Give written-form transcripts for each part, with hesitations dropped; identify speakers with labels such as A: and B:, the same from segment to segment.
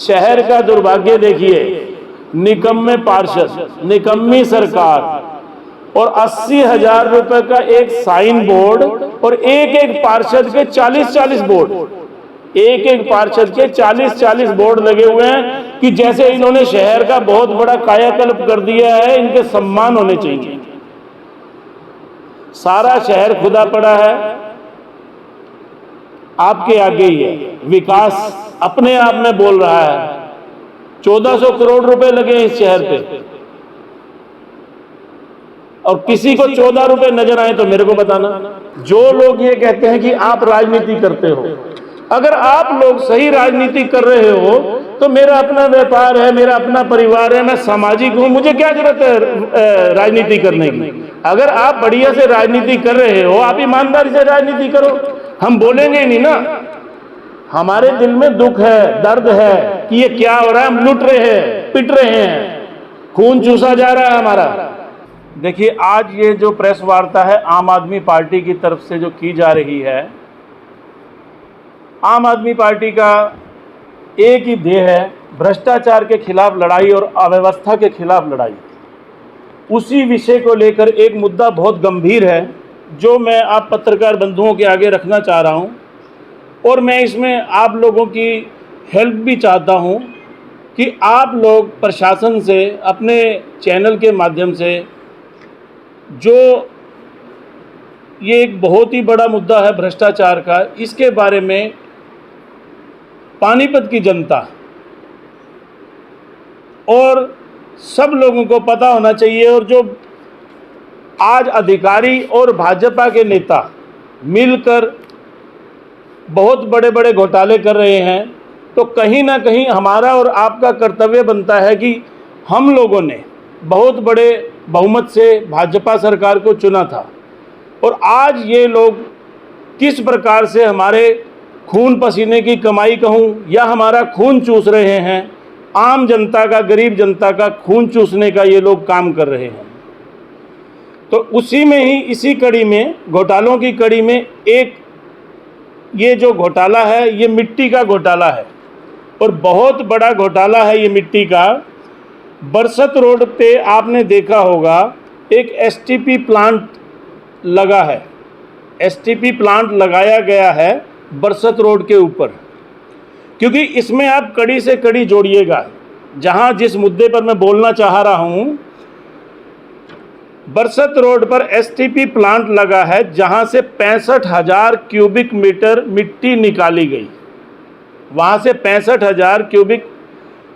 A: शहर का दुर्भाग्य देखिए, निकम्मे पार्षद, निकम्मी सरकार और 80,000 रुपए का एक साइन बोर्ड और एक एक पार्षद के 40-40 बोर्ड, एक एक पार्षद के 40-40 बोर्ड लगे हुए हैं कि जैसे इन्होंने शहर का बहुत बड़ा कायाकल्प कर दिया है, इनके सम्मान होने चाहिए। सारा शहर खुदा पड़ा है, आपके आगे ही है। विकास अपने आप में बोल रहा है। 1400 करोड़ रुपए लगे इस शहर पे, और किसी को 14 रुपए नजर आए तो मेरे को बताना। जो लोग ये कहते हैं कि आप राजनीति करते हो, अगर आप लोग सही राजनीति कर रहे हो तो मेरा अपना व्यापार है, मेरा अपना परिवार है, मैं सामाजिक हूं, मुझे क्या जरूरत है राजनीति करने की। अगर आप बढ़िया से राजनीति कर रहे हो, आप ईमानदारी से राजनीति करो, हम बोलेंगे नहीं ना। हमारे दिल में दुख है, दर्द है कि ये क्या हो रहा है, हम लुट रहे हैं, पिट रहे हैं, खून चूसा जा रहा है हमारा। देखिए, आज ये जो प्रेस वार्ता है आम आदमी पार्टी की तरफ से जो की जा रही है, आम आदमी पार्टी का एक ही ध्येय है, भ्रष्टाचार के खिलाफ लड़ाई और अव्यवस्था के खिलाफ लड़ाई। उसी विषय को लेकर एक मुद्दा बहुत गंभीर है जो मैं आप पत्रकार बंधुओं के आगे रखना चाह रहा हूं, और मैं इसमें आप लोगों की हेल्प भी चाहता हूं कि आप लोग प्रशासन से अपने चैनल के माध्यम से, जो ये एक बहुत ही बड़ा मुद्दा है भ्रष्टाचार का, इसके बारे में पानीपत की जनता और सब लोगों को पता होना चाहिए। और जो आज अधिकारी और भाजपा के नेता मिलकर बहुत बड़े बड़े घोटाले कर रहे हैं, तो कहीं ना कहीं हमारा और आपका कर्तव्य बनता है कि हम लोगों ने बहुत बड़े बहुमत से भाजपा सरकार को चुना था, और आज ये लोग किस प्रकार से हमारे खून पसीने की कमाई कहूँ या हमारा खून चूस रहे हैं, आम जनता का, गरीब जनता का खून चूसने का ये लोग काम कर रहे हैं। तो उसी में ही, इसी कड़ी में, घोटालों की कड़ी में एक ये जो घोटाला है, ये मिट्टी का घोटाला है, और बहुत बड़ा घोटाला है ये मिट्टी का। बरसत रोड पे आपने देखा होगा एक एसटीपी प्लांट लगा है, एसटीपी प्लांट लगाया गया है बरसत रोड के ऊपर, क्योंकि इसमें आप कड़ी से कड़ी जोड़िएगा। जहां जिस मुद्दे पर मैं बोलना चाह रहा हूं, बरसत रोड पर एसटीपी प्लांट लगा है जहां से 65,000 क्यूबिक मीटर मिट्टी निकाली गई, वहां से 65,000 क्यूबिक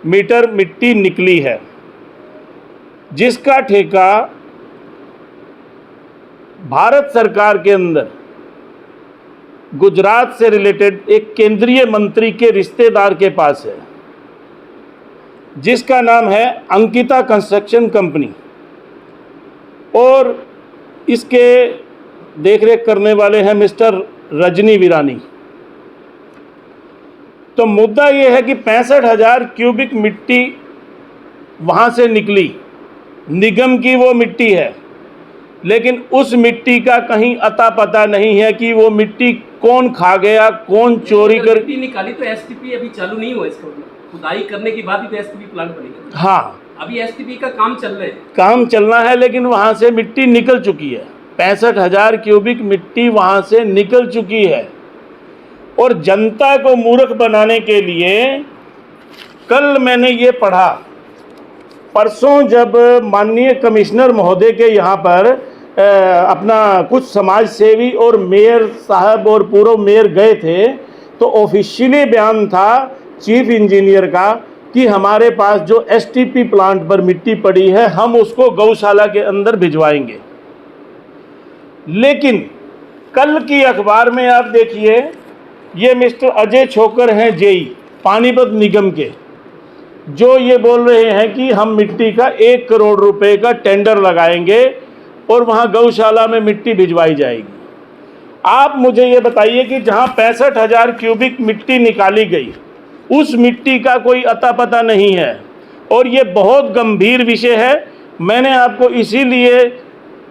A: मीटर मिट्टी निकली है, जिसका ठेका भारत सरकार के अंदर गुजरात से रिलेटेड एक केंद्रीय मंत्री के रिश्तेदार के पास है, जिसका नाम है अंकिता कंस्ट्रक्शन कंपनी, और इसके देखरेख करने वाले हैं मिस्टर रजनी वीरानी। तो मुद्दा यह है कि 65,000 क्यूबिक मिट्टी वहाँ से निकली, निगम की वो मिट्टी है, लेकिन उस मिट्टी का कहीं अता पता नहीं है कि वो मिट्टी कौन खा गया, कौन चोरी कर।
B: मिट्टी निकाली तो एसटीपी अभी चालू नहीं हुआ, इसको खुदाई करने के बाद ही तो एसटीपी प्लांट बनेगा।
A: हाँ,
B: अभी एसटीपी का काम चल रहा है,
A: काम चलना है, लेकिन वहाँ से मिट्टी निकल चुकी है। 65,000 क्यूबिक मिट्टी वहाँ से निकल चुकी है, और जनता को मूर्ख बनाने के लिए कल मैंने ये पढ़ा, परसों जब माननीय कमिश्नर महोदय के यहाँ पर अपना कुछ समाज सेवी और मेयर साहब और पूर्व मेयर गए थे, तो ऑफिशियली बयान था चीफ इंजीनियर का कि हमारे पास जो एसटीपी प्लांट पर मिट्टी पड़ी है, हम उसको गौशाला के अंदर भिजवाएंगे। लेकिन कल की अखबार में आप देखिए, ये मिस्टर अजय छोकर हैं जेई पानीपत निगम के, जो ये बोल रहे हैं कि हम मिट्टी का 1 करोड़ रुपए का टेंडर लगाएंगे और वहाँ गौशाला में मिट्टी भिजवाई जाएगी। आप मुझे ये बताइए कि जहाँ 65,000 क्यूबिक मिट्टी निकाली गई, उस मिट्टी का कोई अता पता नहीं है, और ये बहुत गंभीर विषय है। मैंने आपको इसीलिए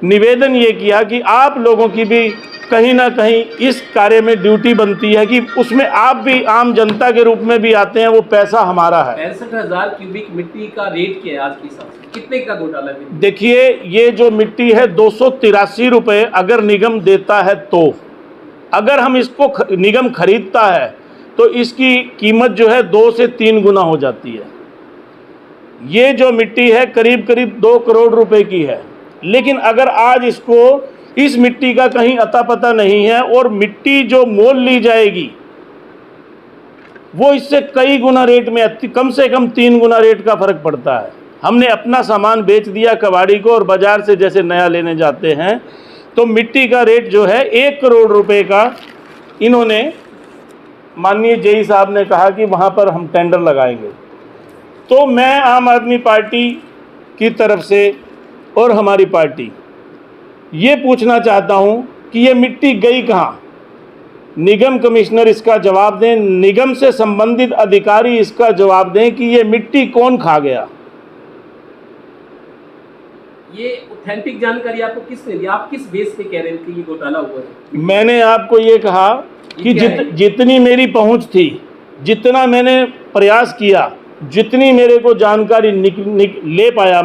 A: निवेदन ये किया कि आप लोगों की भी कहीं ना कहीं इस कार्य में ड्यूटी बनती है कि उसमें आप भी आम जनता के रूप में भी आते हैं, वो पैसा हमारा है।
B: 65,000 क्यूबिक मिट्टी का रेट क्या है आज के हिसाब से, कितने का घोटाला है?
A: देखिए, ये जो मिट्टी है 283 रुपये अगर निगम देता है, तो अगर हम इसको निगम खरीदता है तो इसकी कीमत जो है 2 से 3 गुना हो जाती है। ये जो मिट्टी है करीब करीब 2 करोड़ रुपए की है, लेकिन अगर आज इस मिट्टी का कहीं अता पता नहीं है और मिट्टी जो मोल ली जाएगी वो इससे कई गुना रेट में, कम से कम 3 गुना रेट का फर्क पड़ता है। हमने अपना सामान बेच दिया कबाड़ी को और बाजार से जैसे नया लेने जाते हैं, तो मिट्टी का रेट जो है 1 करोड़ रुपए का इन्होंने, माननीय जेई साहब ने कहा कि वहाँ पर हम टेंडर लगाएंगे। तो मैं आम आदमी पार्टी की तरफ से और हमारी पार्टी ये पूछना चाहता हूँ कि ये मिट्टी गई कहाँ? निगम कमिश्नर इसका जवाब दें, निगम से संबंधित अधिकारी इसका जवाब दें कि ये मिट्टी कौन खा गया।
B: ये ऑथेंटिक जानकारी आपको किसने दी? आप किस बेस पे कह रहे हैं कि ये घोटाला हुआ है?
A: मैंने आपको ये कहा कि जितनी मेरी पहुंच थी, जितना मैंने प्रयास किया, जितनी मेरे को जानकारी ले पाया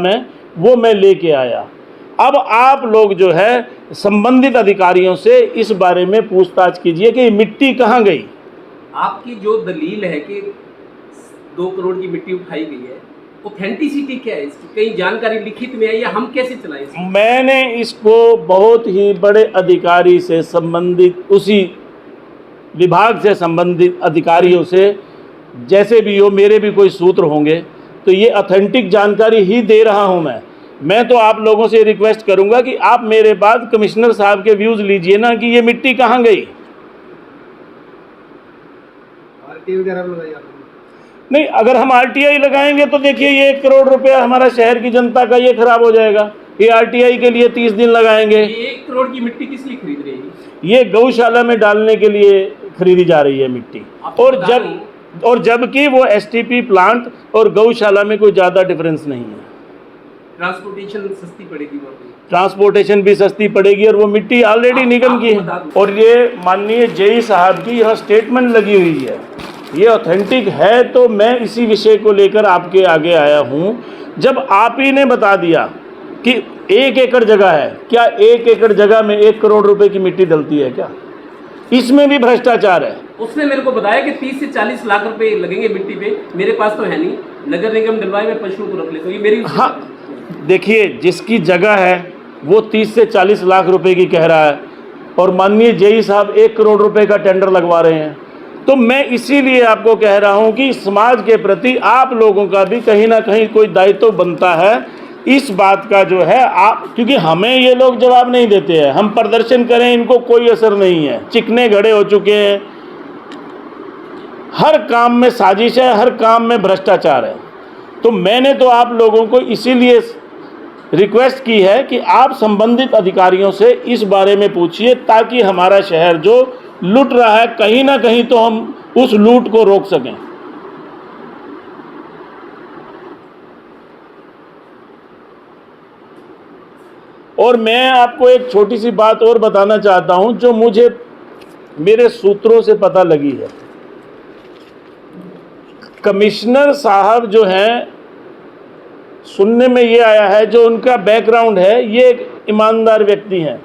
A: वो मैं लेके आया। अब आप लोग जो है संबंधित अधिकारियों से इस बारे में पूछताछ कीजिए कि ये मिट्टी कहाँ गई।
B: आपकी जो दलील है कि 2 करोड़ की मिट्टी उठाई गई है, ऑथेंटिसिटी क्या है इसकी? कहीं जानकारी लिखित में है या हम कैसे चलाएं इसको?
A: मैंने इसको बहुत ही बड़े अधिकारी से संबंधित, उसी विभाग से संबंधित अधिकारियों से, जैसे भी हो, मेरे भी कोई सूत्र होंगे, तो ये ऑथेंटिक जानकारी ही दे रहा हूं मैं तो आप लोगों से रिक्वेस्ट करूंगा कि आप मेरे बाद कमिश्नर साहब के व्यूज़ लीजिए ना कि ये मिट्टी कहाँ गई।
C: आरटीआई वगैरह लगाई आपने?
A: नहीं, अगर हम आरटीआई लगाएंगे तो देखिए ये 1 करोड़ रुपया हमारा शहर की जनता का ये खराब हो जाएगा। ये आरटीआई के लिए 30 दिन लगाएंगे।
B: ये 1 करोड़ की मिट्टी किस लिए खरीद रही है?
A: ये गौशाला में डालने के लिए खरीदी जा रही है मिट्टी। और जबकि वो एसटीपी प्लांट और गौशाला में कोई ज़्यादा डिफरेंस नहीं है।
B: ट्रांसपोर्टेशन सस्ती पड़ेगी वहाँ पे।
A: ट्रांसपोर्टेशन भी सस्ती पड़ेगी और वो मिट्टी ऑलरेडी निगम की है। और ये माननीय जेई साहब की यहाँ स्टेटमेंट लगी हुई है, ये ऑथेंटिक है। तो मैं इसी विषय को लेकर आपके आगे आया हूँ। जब आप ही ने बता दिया कि 1 एकड़ जगह है, क्या 1 एकड़ जगह में 1 करोड़ रुपए की मिट्टी डलती है क्या? इसमें भी भ्रष्टाचार है।
B: उसने मेरे को बताया कि 30 से 40 लाख रुपए लगेंगे मिट्टी पे। मेरे पास तो है नहीं, नगर निगम डलवाए, मैं पशुओं को रख लेता हूँ। ये मेरी,
A: हाँ, देखिए, जिसकी जगह है वो 30 से 40 लाख रुपए की कह रहा है और माननीय जेई साहब 1 करोड़ रुपए का टेंडर लगवा रहे हैं। तो मैं इसीलिए आपको कह रहा हूं कि समाज के प्रति आप लोगों का भी कहीं ना कहीं कोई दायित्व बनता है इस बात का, जो है आप, क्योंकि हमें ये लोग जवाब नहीं देते हैं। हम प्रदर्शन करें, इनको कोई असर नहीं है। चिकने घड़े हो चुके हैं, हर काम में साजिश है, हर काम में भ्रष्टाचार है। तो मैंने तो आप लोगों को इसीलिए रिक्वेस्ट की है कि आप संबंधित अधिकारियों से इस बारे में पूछिए, ताकि हमारा शहर जो लूट रहा है, कहीं ना कहीं तो हम उस लूट को रोक सकें। और मैं आपको एक छोटी सी बात और बताना चाहता हूं, जो मुझे मेरे सूत्रों से पता लगी है। कमिश्नर साहब जो हैं, सुनने में ये आया है, जो उनका बैकग्राउंड है, ये एक ईमानदार व्यक्ति हैं।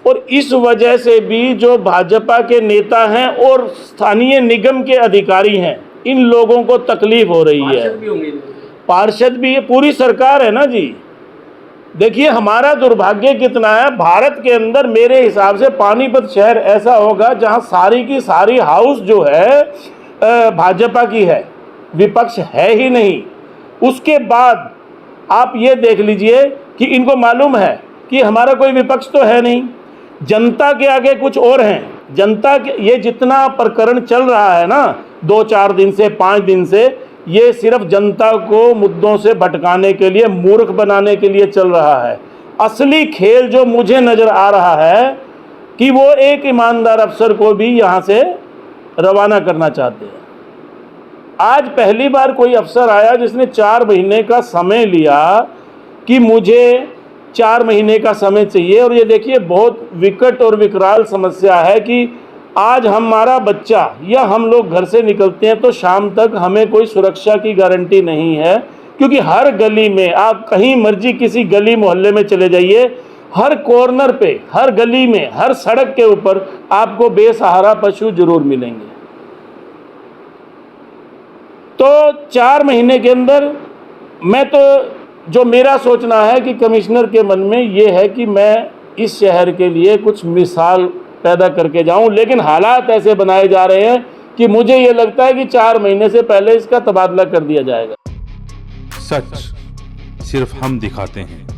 A: और इस वजह से भी जो भाजपा के नेता हैं और स्थानीय निगम के अधिकारी हैं, इन लोगों को तकलीफ हो रही है। पार्षद भी, ये पूरी सरकार है ना जी। देखिए, हमारा दुर्भाग्य कितना है, भारत के अंदर मेरे हिसाब से पानीपत शहर ऐसा होगा जहां सारी की सारी हाउस जो है भाजपा की है, विपक्ष है ही नहीं। उसके बाद आप ये देख लीजिए कि इनको मालूम है कि हमारा कोई विपक्ष तो है नहीं, जनता के आगे कुछ और हैं। जनता के ये जितना प्रकरण चल रहा है ना, 2-4 दिन से, 5 दिन से, ये सिर्फ जनता को मुद्दों से भटकाने के लिए, मूर्ख बनाने के लिए चल रहा है। असली खेल जो मुझे नज़र आ रहा है कि वो एक ईमानदार अफसर को भी यहाँ से रवाना करना चाहते हैं। आज पहली बार कोई अफसर आया जिसने 4 महीने का समय लिया कि मुझे 4 महीने का समय चाहिए। और ये देखिए बहुत विकट और विकराल समस्या है कि आज हमारा बच्चा या हम लोग घर से निकलते हैं तो शाम तक हमें कोई सुरक्षा की गारंटी नहीं है, क्योंकि हर गली में, आप कहीं मर्जी किसी गली मोहल्ले में चले जाइए, हर कॉर्नर पे, हर गली में, हर सड़क के ऊपर आपको बेसहारा पशु जरूर मिलेंगे। तो 4 महीने के अंदर मैं तो, जो मेरा सोचना है कि कमिश्नर के मन में ये है कि मैं इस शहर के लिए कुछ मिसाल पैदा करके जाऊं, लेकिन हालात ऐसे बनाए जा रहे हैं कि मुझे ये लगता है कि 4 महीने से पहले इसका तबादला कर दिया जाएगा।
D: सच सिर्फ हम दिखाते हैं।